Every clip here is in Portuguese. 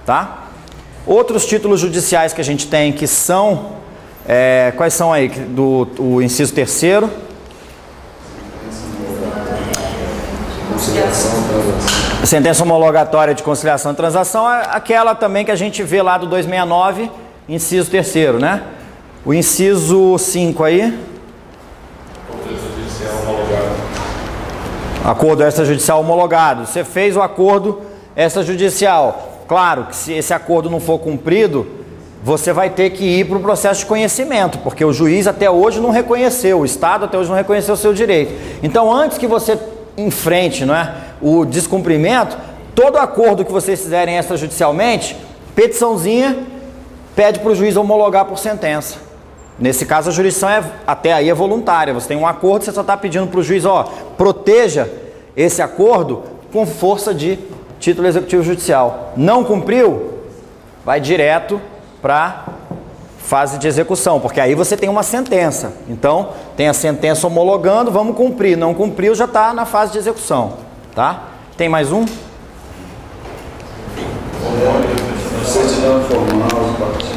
tá? Outros títulos judiciais que a gente tem que são, quais são aí? O inciso 3º. Sentença homologatória de conciliação e transação, aquela também que a gente vê lá do 269, inciso 3º, né? O inciso 5 aí. Acordo extrajudicial homologado. Você fez o acordo extrajudicial. Claro que se esse acordo não for cumprido, você vai ter que ir para o processo de conhecimento, porque o juiz até hoje não reconheceu, o Estado até hoje não reconheceu o seu direito. Então, antes que você enfrente, não é, o descumprimento, todo acordo que vocês fizerem extrajudicialmente, petiçãozinha, pede para o juiz homologar por sentença. Nesse caso, a jurisdição até aí é voluntária. Você tem um acordo, você só está pedindo para o juiz, proteja esse acordo com força de título executivo judicial. Não cumpriu, vai direto para fase de execução, porque aí você tem uma sentença. Então, tem a sentença homologando, vamos cumprir. Não cumpriu, já está na fase de execução, tá? Tem mais um?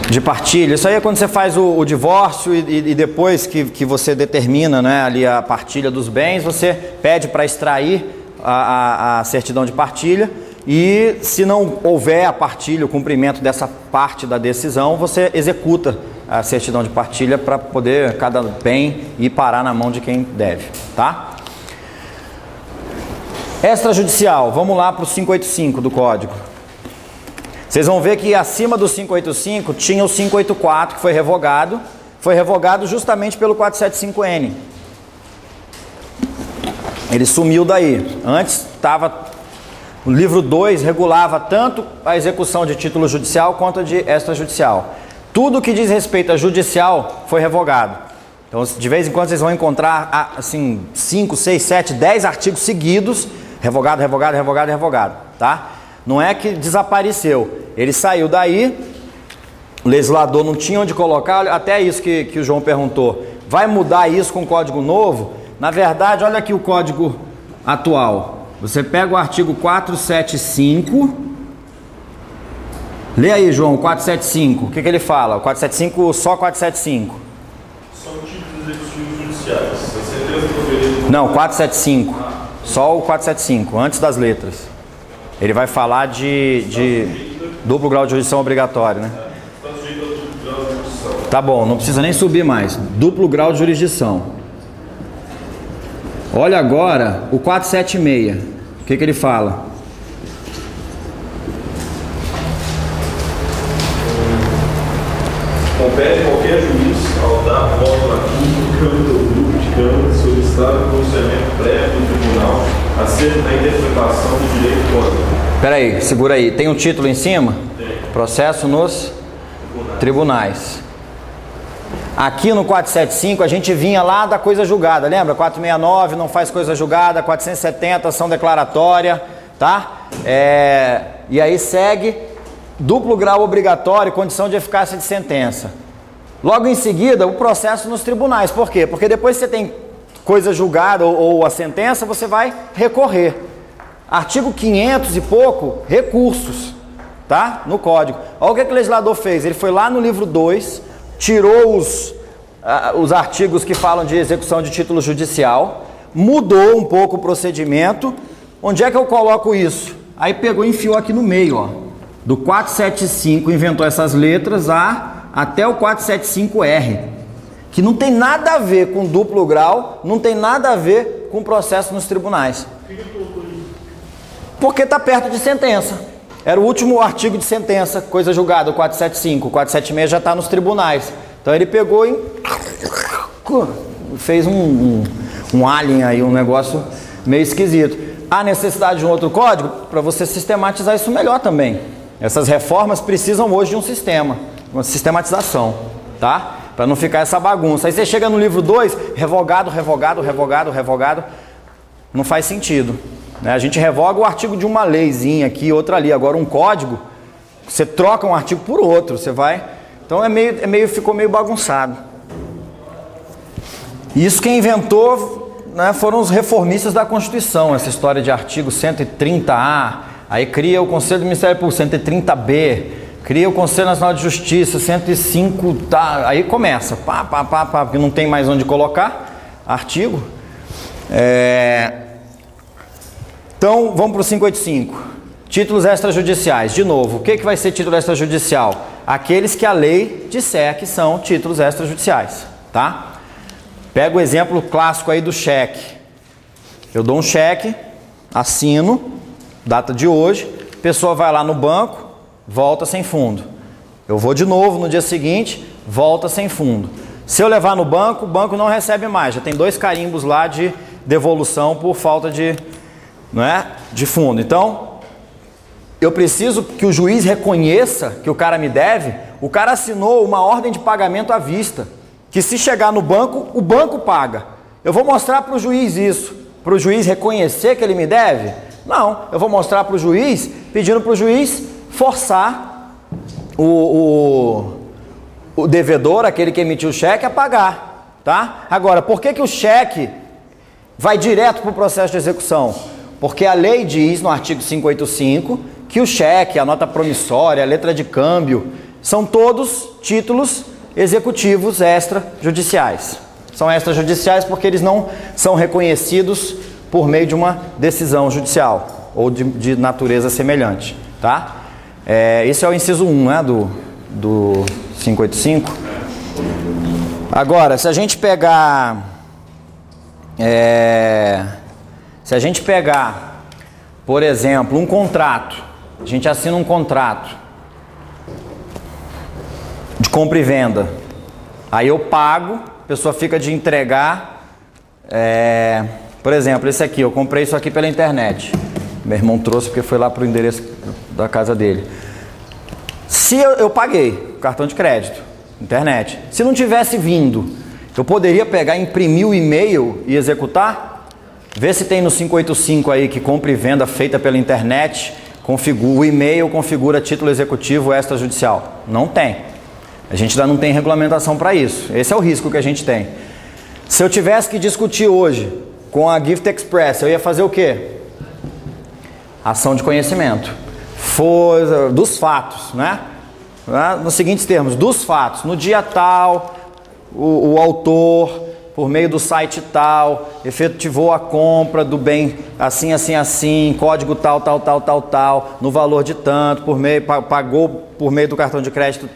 De partilha. Isso aí é quando você faz o divórcio e depois que você determina, né, ali a partilha dos bens, você pede para extrair a certidão de partilha. E se não houver a partilha, o cumprimento dessa parte da decisão, você executa a certidão de partilha para poder cada bem ir parar na mão de quem deve, tá? Extrajudicial, vamos lá para o 585 do Código. Vocês vão ver que acima do 585 tinha o 584, que foi revogado justamente pelo 475N. Ele sumiu daí. Antes estava... O livro 2 regulava tanto a execução de título judicial quanto a de extrajudicial. Tudo que diz respeito a judicial foi revogado. Então, de vez em quando vocês vão encontrar assim 5, 6, 7, 10 artigos seguidos, revogado, revogado, revogado, revogado, tá? Não é que desapareceu. Ele saiu daí, o legislador não tinha onde colocar, até isso que o João perguntou. Vai mudar isso com o código novo? Na verdade, olha aqui o código atual. Você pega o artigo 475, lê aí, João, 475, o que ele fala? O 475, só 475. São títulos executivos judiciais, a sentença proferida... Não, 475, só o 475, antes das letras. Ele vai falar de duplo grau de jurisdição obrigatório, né? Está sujeito ao duplo grau de jurisdição. Tá bom, não precisa nem subir mais. Duplo grau de jurisdição. Olha agora o 476. O que ele fala? Compete qualquer juiz, ao dar voto na Câmara ou grupo de Câmara, solicitar o pronunciamento prévio do tribunal acerca da interpretação do direito código. Espera aí, segura aí. Tem um título em cima? Tem. Processo nos tribunais. Aqui no 475 a gente vinha lá da coisa julgada, lembra? 469 não faz coisa julgada, 470 ação declaratória, tá? E aí segue duplo grau obrigatório, condição de eficácia de sentença. Logo em seguida, o processo nos tribunais. Por quê? Porque depois que você tem coisa julgada ou a sentença, você vai recorrer. Artigo 500 e pouco, recursos, tá? No código. Olha o que o legislador fez. Ele foi lá no livro 2, tirou os artigos que falam de execução de título judicial, mudou um pouco o procedimento. Onde é que eu coloco isso? Aí pegou e enfiou aqui no meio, ó. Do 475, inventou essas letras A até o 475R, que não tem nada a ver com duplo grau, não tem nada a ver com processo nos tribunais. Porque está perto de sentença. Era o último artigo de sentença, coisa julgada, o 475. O 476 já está nos tribunais. Então ele pegou e fez um alien aí, um negócio meio esquisito. Há necessidade de um outro código para você sistematizar isso melhor também. Essas reformas precisam hoje de um sistema, uma sistematização, tá? Para não ficar essa bagunça. Aí você chega no livro 2, revogado, revogado, revogado, revogado. Não faz sentido, né? A gente revoga o artigo de uma leizinha aqui, outra ali. Agora um código, você troca um artigo por outro, você vai... Então ficou meio bagunçado. Isso quem inventou, né, foram os reformistas da Constituição, essa história de artigo 130A, Aí cria o Conselho do Ministério Público, 130B, cria o Conselho Nacional de Justiça, 105, tá, aí começa, porque não tem mais onde colocar artigo. Então, vamos para o 585. Títulos extrajudiciais. De novo, o que vai ser título extrajudicial? Aqueles que a lei disser que são títulos extrajudiciais, tá? Pega o exemplo clássico aí do cheque. Eu dou um cheque, assino, data de hoje, a pessoa vai lá no banco, volta sem fundo. Eu vou de novo no dia seguinte, volta sem fundo. Se eu levar no banco, o banco não recebe mais. Já tem 2 carimbos lá de devolução por falta de, de fundo. Então, eu preciso que o juiz reconheça que o cara me deve. O cara assinou uma ordem de pagamento à vista, que se chegar no banco, o banco paga. Eu vou mostrar para o juiz isso, para o juiz reconhecer que ele me deve? Não, eu vou mostrar para o juiz, pedindo para o juiz forçar o devedor, aquele que emitiu o cheque, a pagar, tá? Agora, por que o cheque vai direto para o processo de execução? Porque a lei diz, no artigo 585, que o cheque, a nota promissória, a letra de câmbio, são todos títulos executivos extrajudiciais. São extrajudiciais porque eles não são reconhecidos por meio de uma decisão judicial ou de natureza semelhante, tá? Esse é o inciso 1, né, do 585. Agora, se a gente pegar, por exemplo, um contrato, a gente assina um contrato de compra e venda, aí eu pago, a pessoa fica de entregar, por exemplo, esse aqui, eu comprei isso aqui pela internet, meu irmão trouxe porque foi lá para o endereço da casa dele. Se eu paguei, cartão de crédito, internet, se não tivesse vindo, eu poderia pegar, imprimir o e-mail e executar? Vê se tem no 585 aí que compra e venda feita pela internet, o e-mail configura título executivo extrajudicial. Não tem. A gente ainda não tem regulamentação para isso. Esse é o risco que a gente tem. Se eu tivesse que discutir hoje com a Gift Express, eu ia fazer o quê? Ação de conhecimento. Dos fatos, né? Nos seguintes termos, dos fatos. No dia tal, o autor, por meio do site tal, efetivou a compra do bem assim, assim, assim, código tal, tal, tal, tal, tal, no valor de tanto, pagou por meio do cartão de crédito,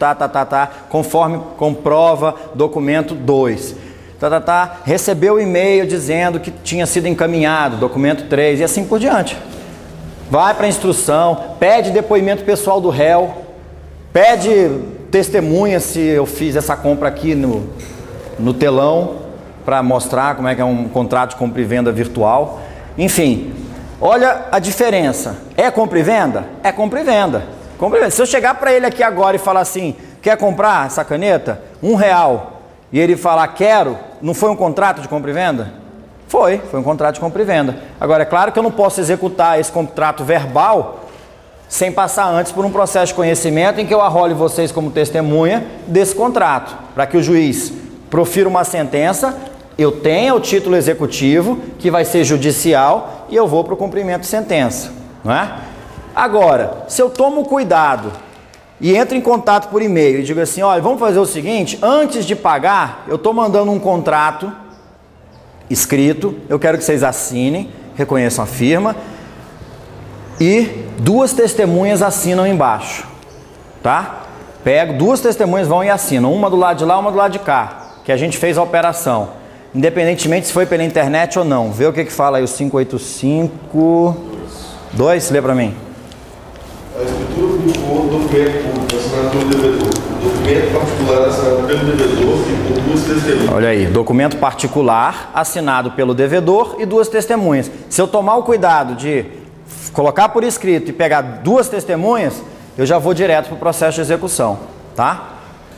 conforme comprova documento 2. Recebeu o e-mail dizendo que tinha sido encaminhado, documento 3, e assim por diante. Vai para a instrução, pede depoimento pessoal do réu, pede testemunha se eu fiz essa compra aqui no telão, para mostrar como é que é um contrato de compra e venda virtual. Enfim, olha a diferença. É compra e venda? É compra e venda. Se eu chegar para ele aqui agora e falar assim, quer comprar essa caneta? R$1. E ele falar, quero, não foi um contrato de compra e venda? Foi um contrato de compra e venda. Agora, é claro que eu não posso executar esse contrato verbal sem passar antes por um processo de conhecimento em que eu arrole vocês como testemunha desse contrato, para que o juiz profira uma sentença, eu tenho o título executivo, que vai ser judicial, e eu vou para o cumprimento de sentença, não é? Agora, se eu tomo cuidado e entro em contato por e-mail e digo assim, olha, vamos fazer o seguinte, antes de pagar, eu estou mandando um contrato escrito, eu quero que vocês assinem, reconheçam a firma, e 2 testemunhas assinam embaixo, tá? Pego, 2 testemunhas vão e assinam, uma do lado de lá, uma do lado de cá, que a gente fez a operação, independentemente se foi pela internet ou não. Vê o que fala aí o 585... 2, lê para mim. A escritura publicou o documento público assinado pelo devedor. O documento particular assinado pelo devedor e por 2 testemunhas. Olha aí, documento particular assinado pelo devedor e 2 testemunhas. Se eu tomar o cuidado de colocar por escrito e pegar 2 testemunhas, eu já vou direto para o processo de execução, tá?